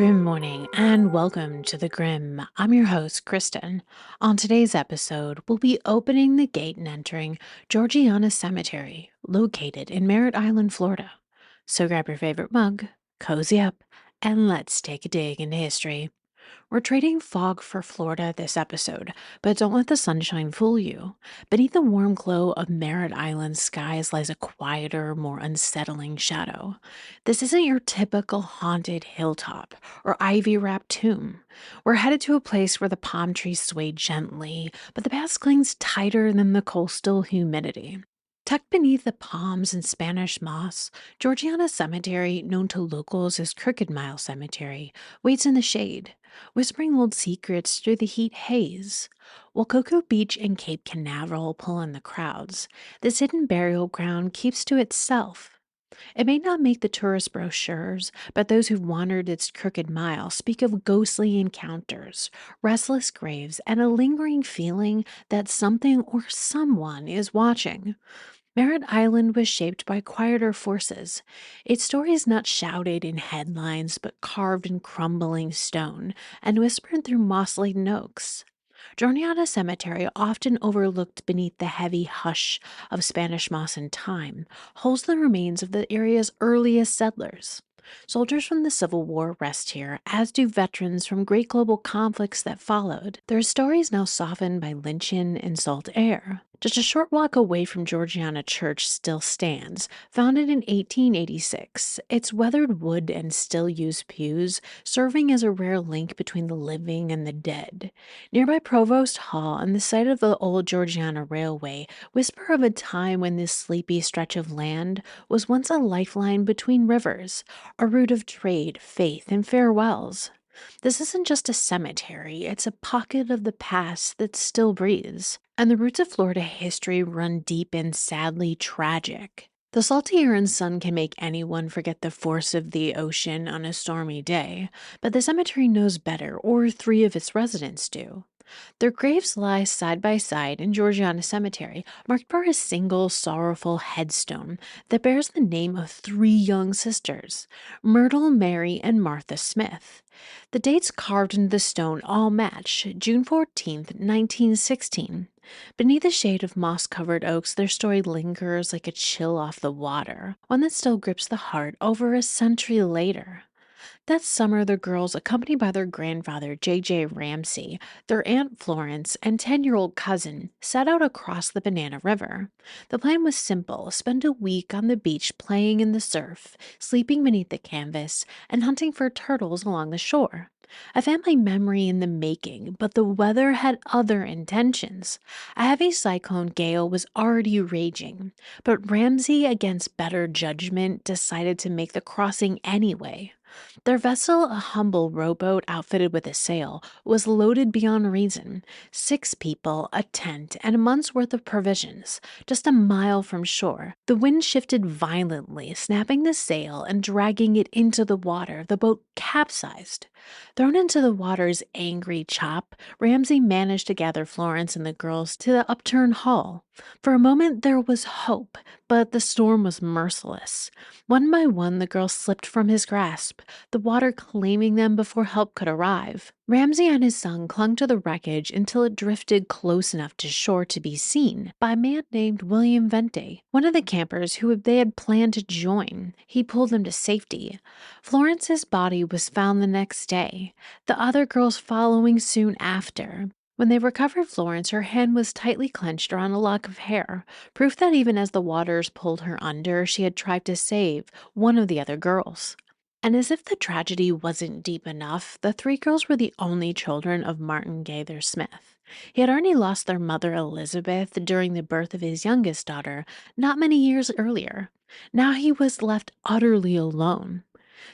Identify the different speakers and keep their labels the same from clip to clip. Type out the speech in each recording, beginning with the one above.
Speaker 1: Grim morning and welcome to the Grim. I'm your host, Kristen. On today's episode, we'll be opening the gate and entering Georgiana Cemetery, located in Merritt Island, Florida. So grab your favorite mug, cozy up, and let's take a dig into history. We're trading fog for Florida this episode, but don't let the sunshine fool you. Beneath the warm glow of Merritt Island's skies lies a quieter, more unsettling shadow. This isn't your typical haunted hilltop or ivy wrapped tomb. We're headed to a place where the palm trees sway gently, but the past clings tighter than the coastal humidity. Tucked beneath the palms and Spanish moss, Georgiana Cemetery, known to locals as Crooked Mile Cemetery, waits in the shade, whispering old secrets through the heat haze. While Cocoa Beach and Cape Canaveral pull in the crowds, this hidden burial ground keeps to itself. It may not make the tourist brochures, but those who've wandered its crooked mile speak of ghostly encounters, restless graves, and a lingering feeling that something or someone is watching. Merritt Island was shaped by quieter forces. Its story is not shouted in headlines, but carved in crumbling stone and whispered through moss-laden oaks. Georgiana Cemetery, often overlooked beneath the heavy hush of Spanish moss and thyme, holds the remains of the area's earliest settlers. Soldiers from the Civil War rest here, as do veterans from great global conflicts that followed. Their stories now softened by lynching and salt air. Just a short walk away from Georgiana Church still stands, founded in 1886, its weathered wood and still used pews serving as a rare link between the living and the dead. Nearby Provost Hall and the site of the old Georgiana Railway whisper of a time when this sleepy stretch of land was once a lifeline between rivers, a route of trade, faith, and farewells. This isn't just a cemetery, it's a pocket of the past that still breathes. And the roots of Florida history run deep and sadly tragic. The salty air and sun can make anyone forget the force of the ocean on a stormy day, but the cemetery knows better, or three of its residents do. Their graves lie side by side in Georgiana Cemetery, marked by a single sorrowful headstone that bears the name of three young sisters, Myrtle, Mary, and Martha Smith. The dates carved into the stone all match June 14th, 1916. Beneath the shade of moss covered oaks, their story lingers like a chill off the water, one that still grips the heart over a century later. That summer, the girls, accompanied by their grandfather, J.J. Ramsey, their Aunt Florence, and 10-year-old cousin, set out across the Banana River. The plan was simple: spend a week on the beach playing in the surf, sleeping beneath the canvas, and hunting for turtles along the shore. A family memory in the making, but the weather had other intentions. A heavy cyclone gale was already raging, but Ramsey, against better judgment, decided to make the crossing anyway. Their vessel, a humble rowboat outfitted with a sail, was loaded beyond reason. 6 people, a tent, and a month's worth of provisions, just a mile from shore. The wind shifted violently, snapping the sail and dragging it into the water. The boat capsized. Thrown into the water's angry chop, Ramsay managed to gather Florence and the girls to the upturned hull. For a moment there was hope, but the storm was merciless. One by one, the girls slipped from his grasp, the water claiming them before help could arrive. Ramsay and his son clung to the wreckage until it drifted close enough to shore to be seen by a man named William Vente, one of the campers who they had planned to join. He pulled them to safety. Florence's body was found the next day, the other girls following soon after. When they recovered Florence, her hand was tightly clenched around a lock of hair, proof that even as the waters pulled her under, she had tried to save one of the other girls. And as if the tragedy wasn't deep enough, the three girls were the only children of Martin Gaither Smith. He had already lost their mother Elizabeth during the birth of his youngest daughter not many years earlier. Now he was left utterly alone.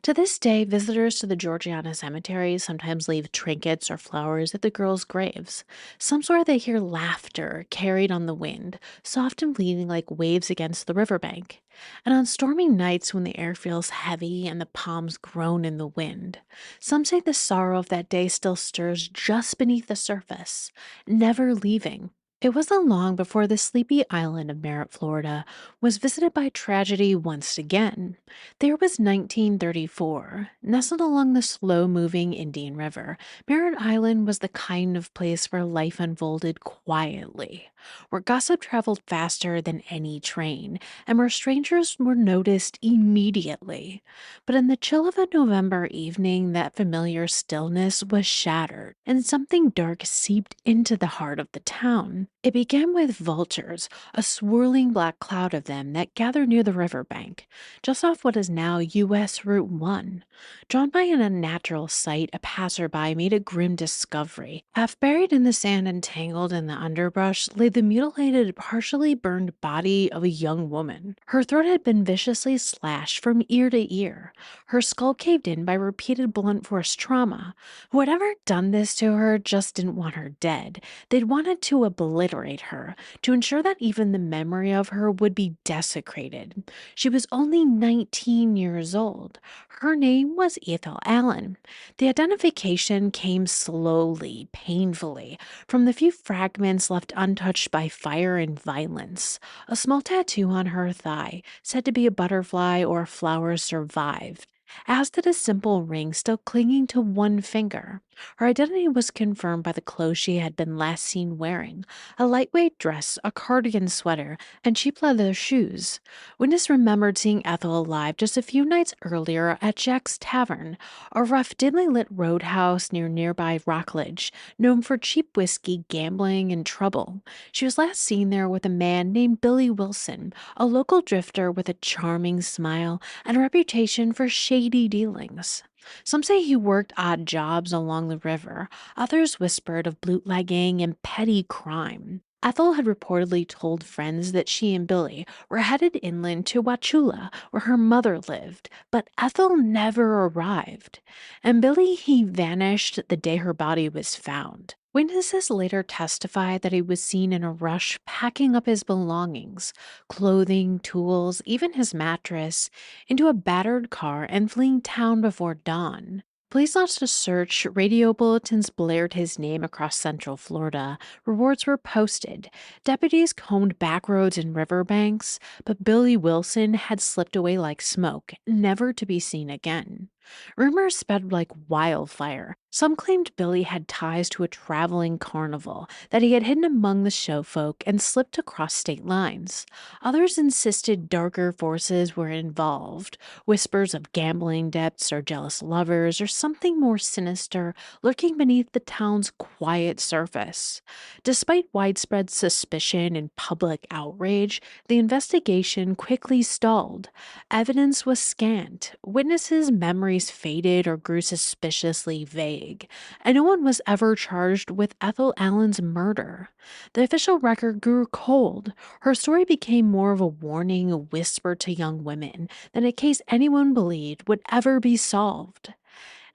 Speaker 1: To this day, visitors to the Georgiana Cemetery sometimes leave trinkets or flowers at the girls' graves. Some swear they hear laughter carried on the wind, soft and fleeting like waves against the riverbank. And on stormy nights when the air feels heavy and the palms groan in the wind, some say the sorrow of that day still stirs just beneath the surface, never leaving. It wasn't long before the sleepy island of Merritt, Florida, was visited by tragedy once again. The year was 1934. Nestled along the slow moving Indian River, Merritt Island was the kind of place where life unfolded quietly, where gossip traveled faster than any train, and where strangers were noticed immediately. But in the chill of a November evening, that familiar stillness was shattered, and something dark seeped into the heart of the town. It began with vultures, a swirling black cloud of them that gathered near the riverbank, just off what is now US Route 1. Drawn by an unnatural sight, a passerby made a grim discovery. Half buried in the sand and tangled in the underbrush lay the mutilated, partially burned body of a young woman. Her throat had been viciously slashed from ear to ear, her skull caved in by repeated blunt force trauma. Whoever done this to her just didn't want her dead. They'd wanted to obliterate her, to ensure that even the memory of her would be desecrated. She was only 19 years old. Her name was Ethel Allen. The identification came slowly, painfully, from the few fragments left untouched by fire and violence. A small tattoo on her thigh, said to be a butterfly or a flower, survived, as did a simple ring still clinging to one finger. Her identity was confirmed by the clothes she had been last seen wearing: a lightweight dress, a cardigan sweater, and cheap leather shoes. Witness remembered seeing Ethel alive just a few nights earlier at Jack's Tavern, a rough, dimly lit roadhouse near nearby Rockledge, known for cheap whiskey, gambling, and trouble. She was last seen there with a man named Billy Wilson, a local drifter with a charming smile and a reputation for shady dealings. Some say he worked odd jobs along the river. Others whispered of bootlegging and petty crime. Ethel had reportedly told friends that she and Billy were headed inland to Wauchula, where her mother lived, but Ethel never arrived. And Billy, he vanished the day her body was found. Witnesses later testified that he was seen in a rush packing up his belongings, clothing, tools, even his mattress, into a battered car and fleeing town before dawn. Police launched a search, radio bulletins blared his name across central Florida, rewards were posted, deputies combed back roads and riverbanks, but Billy Wilson had slipped away like smoke, never to be seen again. Rumors sped like wildfire. Some claimed Billy had ties to a traveling carnival, that he had hidden among the show folk and slipped across state lines. Others insisted darker forces were involved, whispers of gambling debts or jealous lovers or something more sinister lurking beneath the town's quiet surface. Despite widespread suspicion and public outrage, the investigation quickly stalled. Evidence was scant, witnesses' memories faded or grew suspiciously vague, and no one was ever charged with Ethel Allen's murder. The official record grew cold. Her story became more of a warning, a whisper to young women, than a case anyone believed would ever be solved.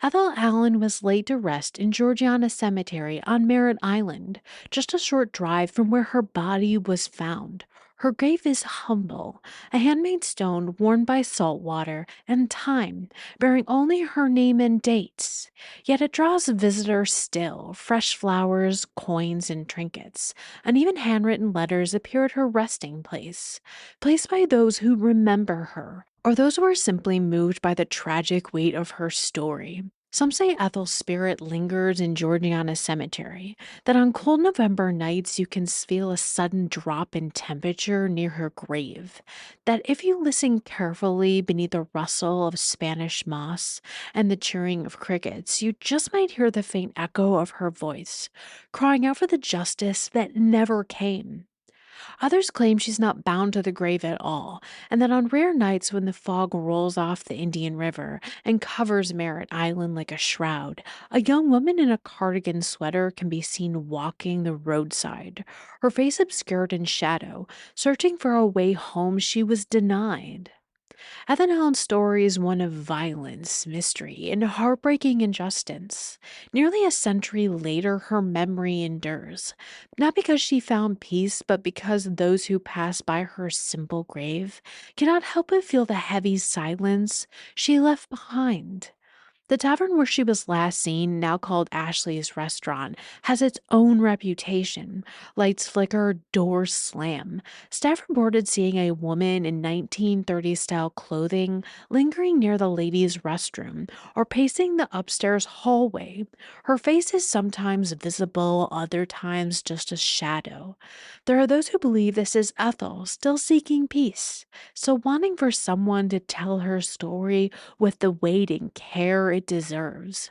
Speaker 1: Ethel Allen was laid to rest in Georgiana Cemetery on Merritt Island, just a short drive from where her body was found. Her grave is humble, a handmade stone worn by salt water and time, bearing only her name and dates. Yet it draws visitors still. Fresh flowers, coins, and trinkets, and even handwritten letters appear at her resting place, placed by those who remember her, or those who are simply moved by the tragic weight of her story. Some say Ethel's spirit lingers in Georgiana Cemetery, that on cold November nights you can feel a sudden drop in temperature near her grave, that if you listen carefully beneath the rustle of Spanish moss and the chirring of crickets, you just might hear the faint echo of her voice, crying out for the justice that never came. Others claim she's not bound to the grave at all, and that on rare nights when the fog rolls off the Indian River and covers Merritt Island like a shroud, a young woman in a cardigan sweater can be seen walking the roadside, her face obscured in shadow, searching for a way home she was denied. Ethan Allen's story is one of violence, mystery, and heartbreaking injustice. Nearly a century later, her memory endures, not because she found peace, but because those who pass by her simple grave cannot help but feel the heavy silence she left behind. The tavern where she was last seen, now called Ashley's Restaurant, has its own reputation. Lights flicker, doors slam. Staff reported seeing a woman in 1930s style clothing lingering near the ladies' restroom or pacing the upstairs hallway. Her face is sometimes visible, other times just a shadow. There are those who believe this is Ethel, still seeking peace, so wanting for someone to tell her story with the weight and care it deserves.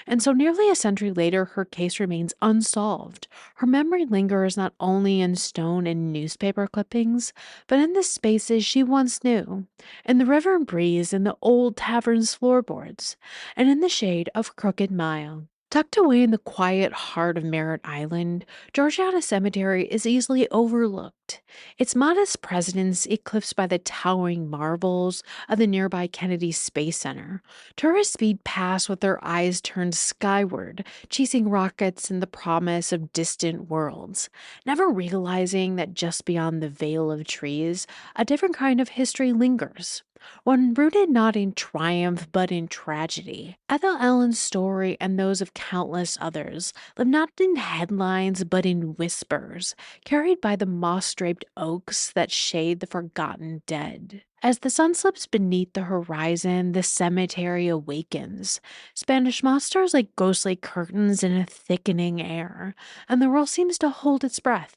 Speaker 1: And so, nearly a century later, her case remains unsolved. Her memory lingers not only in stone and newspaper clippings, but in the spaces she once knew, in the river breeze and the old tavern's floorboards, and in the shade of Crooked Mile. Tucked away in the quiet heart of Merritt Island, Georgiana Cemetery is easily overlooked. Its modest presence eclipsed by the towering marvels of the nearby Kennedy Space Center. Tourists speed past with their eyes turned skyward, chasing rockets and the promise of distant worlds, never realizing that just beyond the veil of trees, a different kind of history lingers. One rooted not in triumph but in tragedy. Ethel Allen's story and those of countless others live not in headlines but in whispers, carried by the moss draped oaks that shade the forgotten dead. As the sun slips beneath the horizon, the cemetery awakens. Spanish moss stirs like ghostly curtains in a thickening air, and the world seems to hold its breath.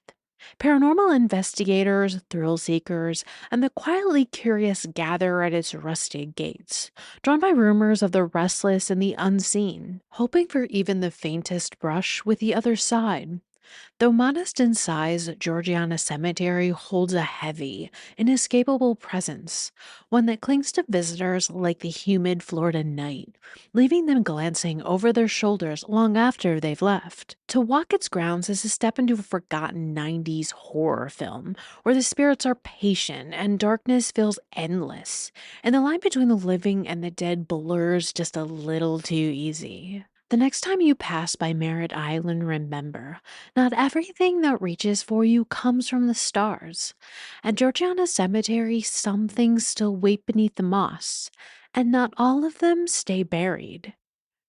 Speaker 1: Paranormal investigators, thrill seekers, and the quietly curious gather at its rusted gates, drawn by rumors of the restless and the unseen, hoping for even the faintest brush with the other side. Though modest in size, Georgiana Cemetery holds a heavy, inescapable presence, one that clings to visitors like the humid Florida night, leaving them glancing over their shoulders long after they've left. To walk its grounds is to step into a forgotten 90s horror film, where the spirits are patient and darkness feels endless, and the line between the living and the dead blurs just a little too easy. The next time you pass by Merritt Island, remember, not everything that reaches for you comes from the stars. At Georgiana Cemetery, some things still wait beneath the moss, and not all of them stay buried.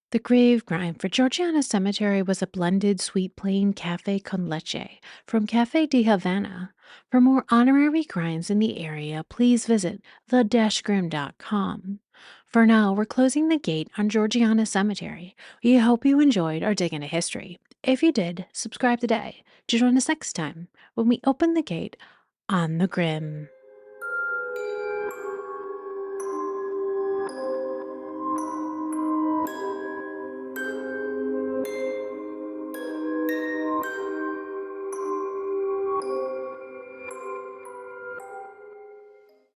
Speaker 1: The grave grind for Georgiana Cemetery was a blended sweet plain cafe con leche from Cafe de Havana. For more honorary grinds in the area, please visit the-grim.com. For now, we're closing the gate on Georgiana Cemetery. We hope you enjoyed our dig into history. If you did, subscribe today to join us next time when we open the gate on the Grim.